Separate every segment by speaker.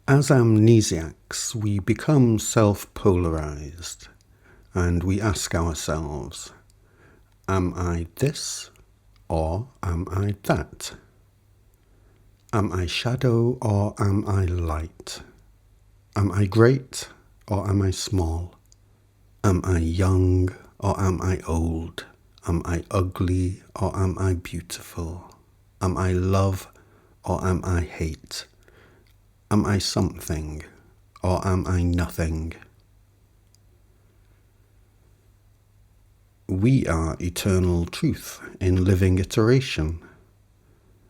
Speaker 1: As amnesiacs, we become self-polarized, and we ask ourselves, am I this or am I that? Am I shadow or am I light? Am I great or am I small? Am I young or am I old? Am I ugly or am I beautiful? Am I love or am I hate? Am I something or am I nothing? We are eternal truth in living iteration.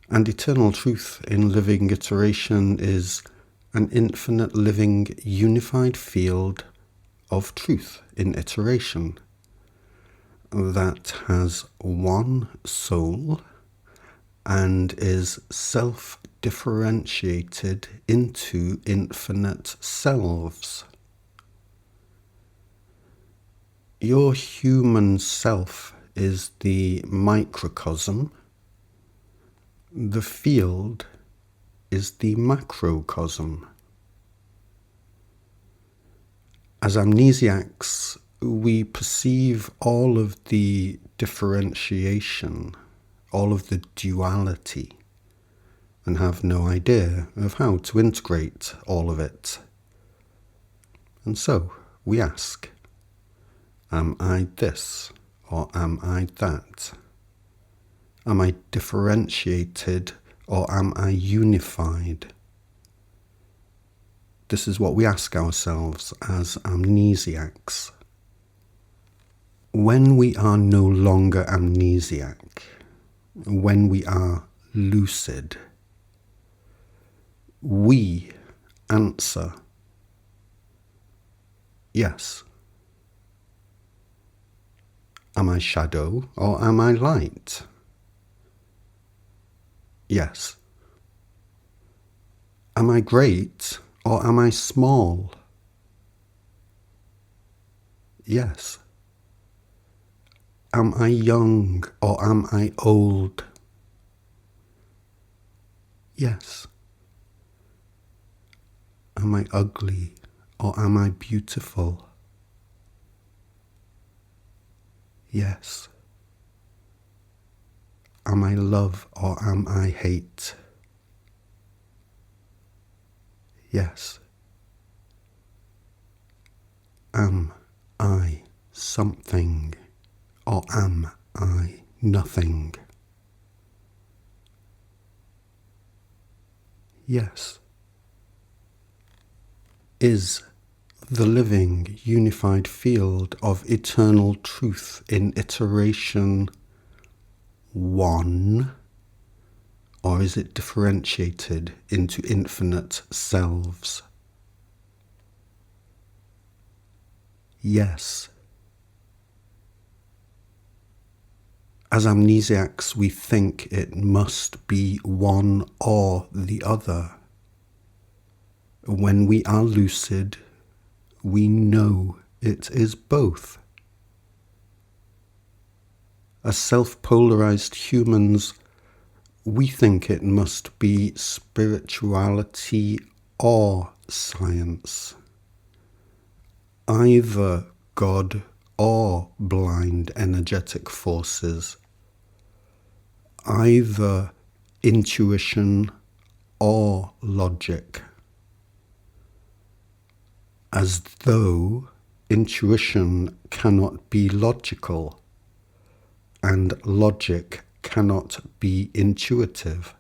Speaker 1: And eternal truth in living iteration is an infinite living unified field of truth in iteration that has one soul and is self-differentiated into infinite selves. Your human self is the microcosm. The field is the macrocosm. As amnesiacs, we perceive all of the differentiation, all of the duality, and have no idea of how to integrate all of it. And so we ask, am I this or am I that? Am I differentiated or am I unified? This is what we ask ourselves as amnesiacs. When we are no longer amnesiac, when we are lucid, we answer yes. Am I shadow or am I light? Yes. Am I great or am I small? Yes. Am I young or am I old? Yes. Am I ugly or am I beautiful? Yes. Am I love or am I hate? Yes. Am I something or am I nothing? Yes. Is the living unified field of eternal truth in iteration one, or is it differentiated into infinite selves? Yes. As amnesiacs, we think it must be one or the other. When we are lucid, we know it is both. As self-polarized humans, we think it must be spirituality or science. Either God or blind energetic forces. Either intuition or logic. As though intuition cannot be logical and logic cannot be intuitive.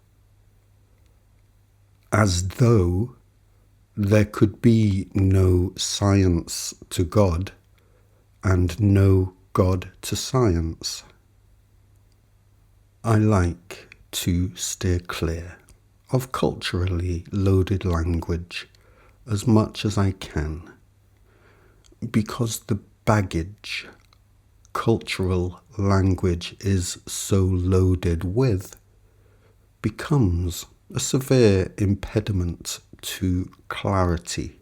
Speaker 1: As though there could be no science to God and no God to science. I like to steer clear of culturally loaded language as much as I can, because the baggage cultural language is so loaded with becomes a severe impediment to clarity.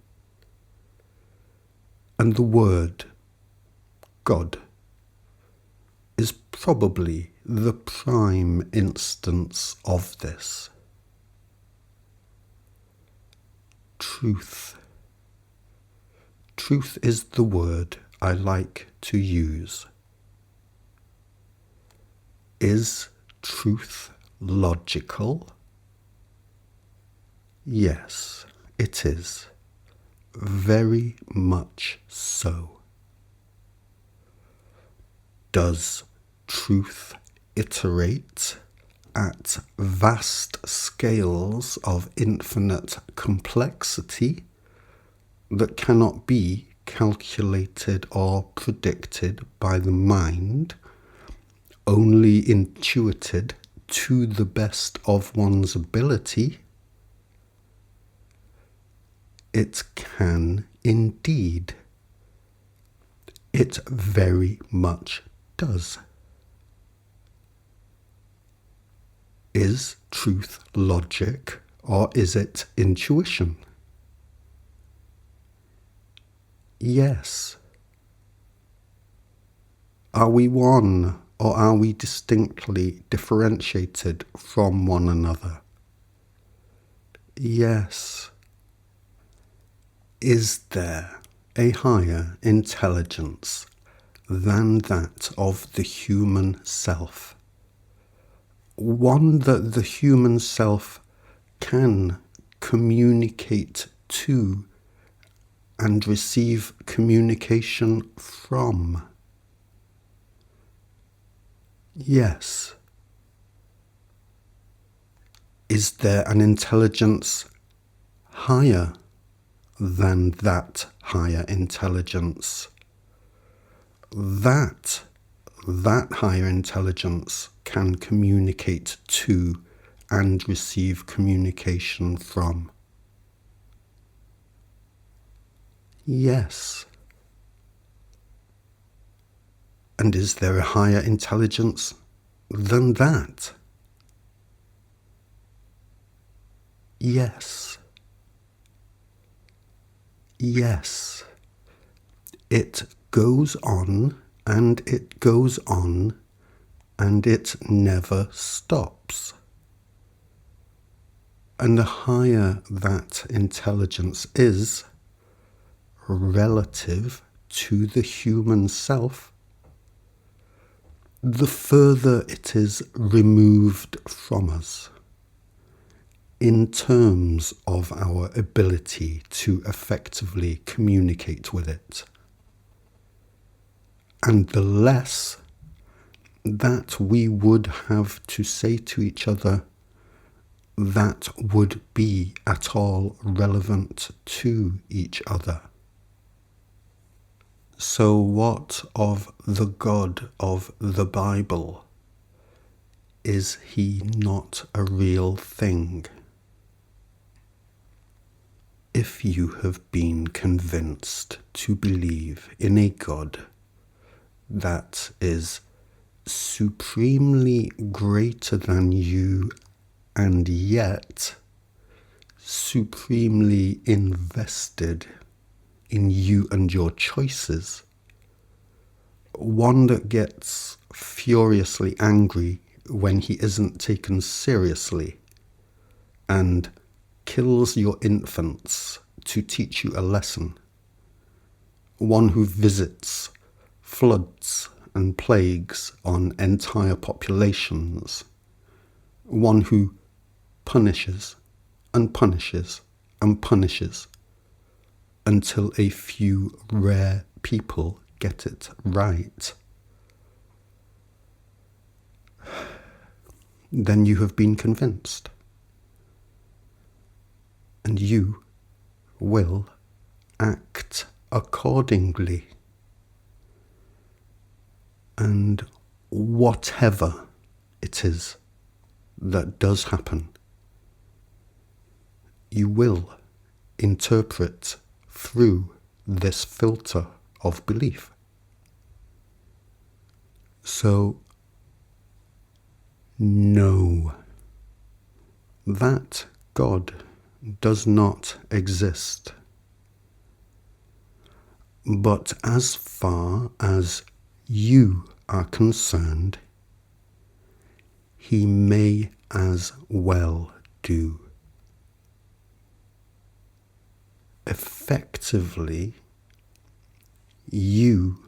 Speaker 1: And the word God is probably the prime instance of this. truth. Truth is the word I like to use. Is truth logical? Yes, it is. Very much so. Does truth iterate at vast scales of infinite complexity that cannot be calculated or predicted by the mind, only intuited to the best of one's ability? It can indeed. It very much does. Is truth logic, or is it intuition? Yes. Are we one, or are we distinctly differentiated from one another? Yes. Is there a higher intelligence than that of the human self? One that the human self can communicate to and receive communication from? Yes. Is there an intelligence higher than that higher intelligence? That higher intelligence can communicate to and receive communication from? Yes. And is there a higher intelligence than that? Yes. Yes. It goes on and it goes on and it never stops. And the higher that intelligence is relative to the human self, the further it is removed from us in terms of our ability to effectively communicate with it. And the less that we would have to say to each other that would be at all relevant to each other. So what of the God of the Bible? Is he not a real thing? If you have been convinced to believe in a God that is supremely greater than you and yet supremely invested in you and your choices, one that gets furiously angry when he isn't taken seriously and kills your infants to teach you a lesson, one who visits floods and plagues on entire populations, one who punishes and punishes and punishes until a few rare people get it right. Then you have been convinced. And you will act accordingly. And whatever it is that does happen, you will interpret through this filter of belief. So, no, that God does not exist. But as far as you are concerned, he may as well do. passively, you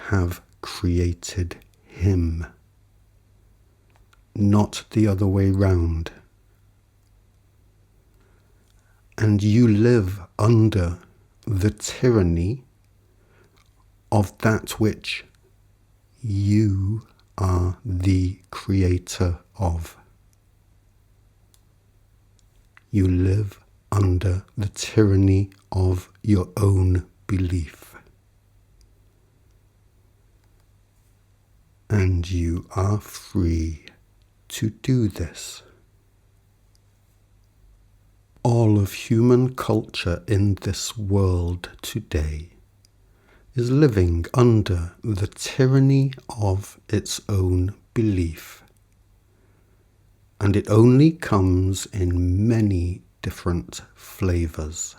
Speaker 1: have created him, not the other way round. And you live under the tyranny of that which you are the creator of. You live under the tyranny of your own belief. And you are free to do this. All of human culture in this world today is living under the tyranny of its own belief. And it only comes in many different flavors.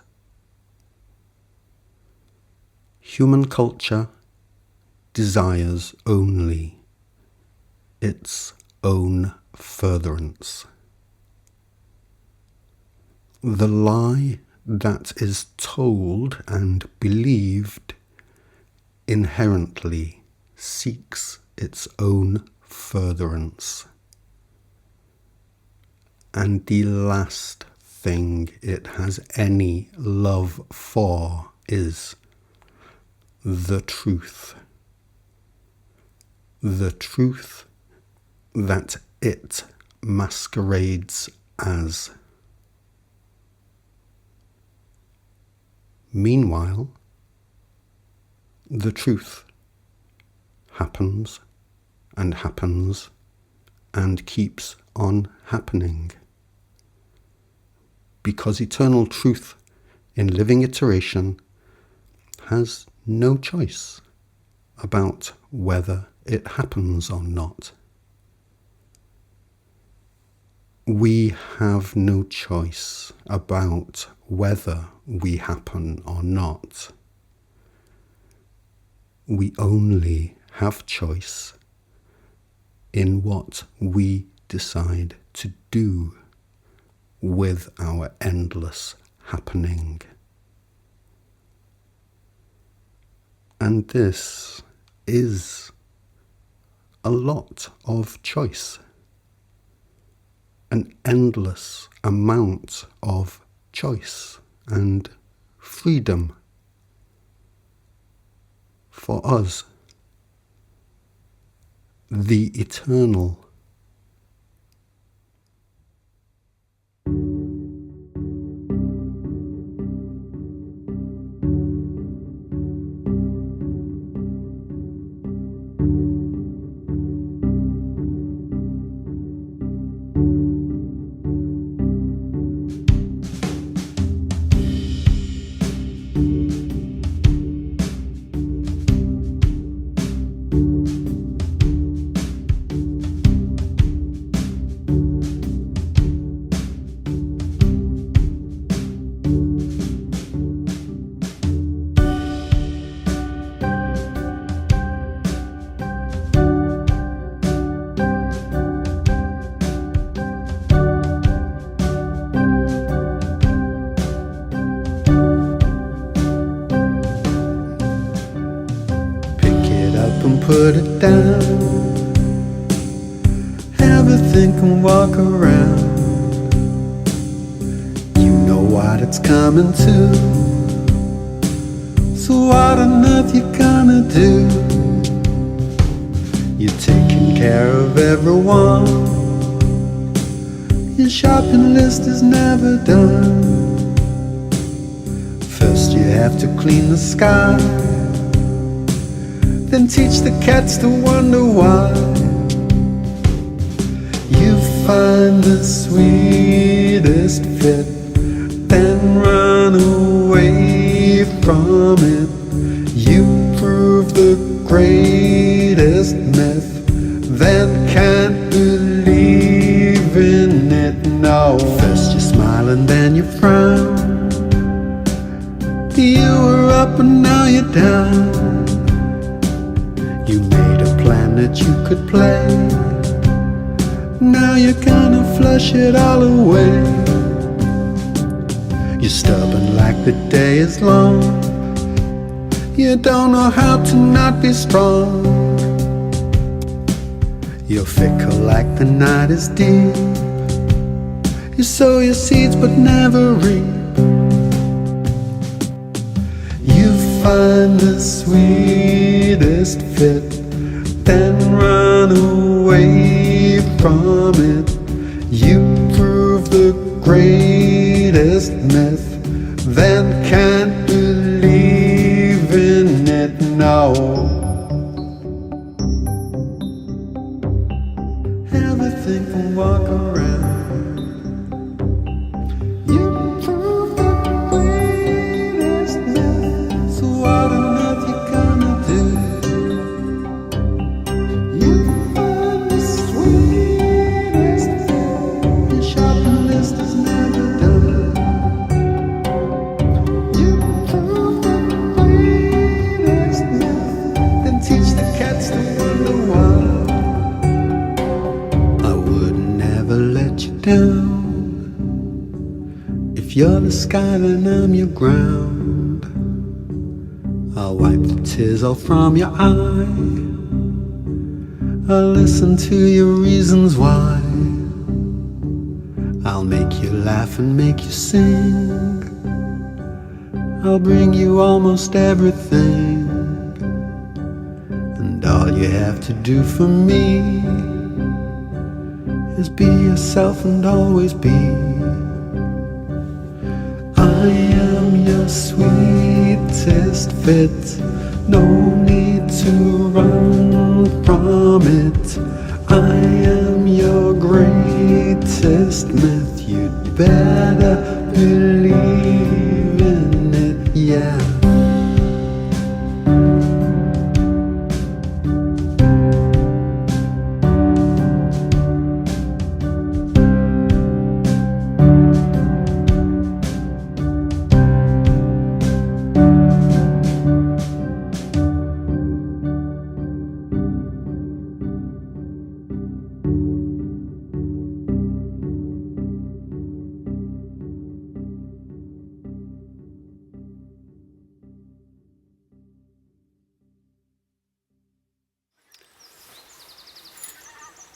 Speaker 1: Human culture desires only its own furtherance. The lie that is told and believed inherently seeks its own furtherance. And the last thing it has any love for is the truth. The truth that it masquerades as. Meanwhile, the truth happens and happens and keeps on happening. Because eternal truth in living iteration has no choice about whether it happens or not. We have no choice about whether we happen or not. We only have choice in what we decide to do with our endless happening. And this is a lot of choice. An endless amount of choice and freedom for us, the eternal. And put it down. Have a think and walk around. You know what it's coming to. So what on earth you gonna do? You're taking care of everyone. Your shopping list is never done. First you have to clean the sky, then teach the cats to wonder why. You find the sweetest fit, then run away from it. You prove the greatest myth, then can't believe in it. No, first you smile and then you frown. You were up and now you're down. You made a plan that you could play. Now you're gonna flush it all away. You're stubborn like the day is long. You don't know how to not be strong. You're fickle like the night is deep. You sow your seeds but never reap. You find the sweetest fit, then run away from it. You prove the greatest myth, then can't believe in it. No, everything can walk around. You prove the greatest myth, so what on earth you gonna do? You find the sweetest myth, your shopping list is never done. You prove the greatest myth, then teach the cats to wonder why. I would never let you down. If you're the sky, then I'm your ground. I'll wipe the tears all from your eye. I'll listen to your reasons why. I'll make you laugh and make you sing. I'll bring you almost everything. And all you have to do for me is be yourself and always be. I am your sweetest fit, no need to run from it. I am your greatest myth, you'd better believe in it, yeah.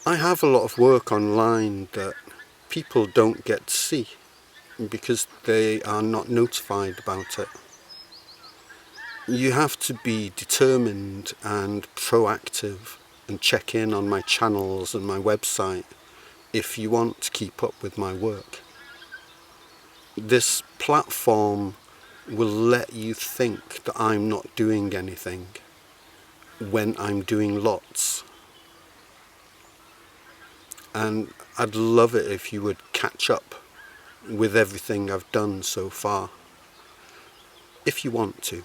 Speaker 1: I have a lot of work online that people don't get to see because they are not notified about it. You have to be determined and proactive and check in on my channels and my website if you want to keep up with my work. This platform will let you think that I'm not doing anything when I'm doing lots. And I'd love it if you would catch up with everything I've done so far, if you want to.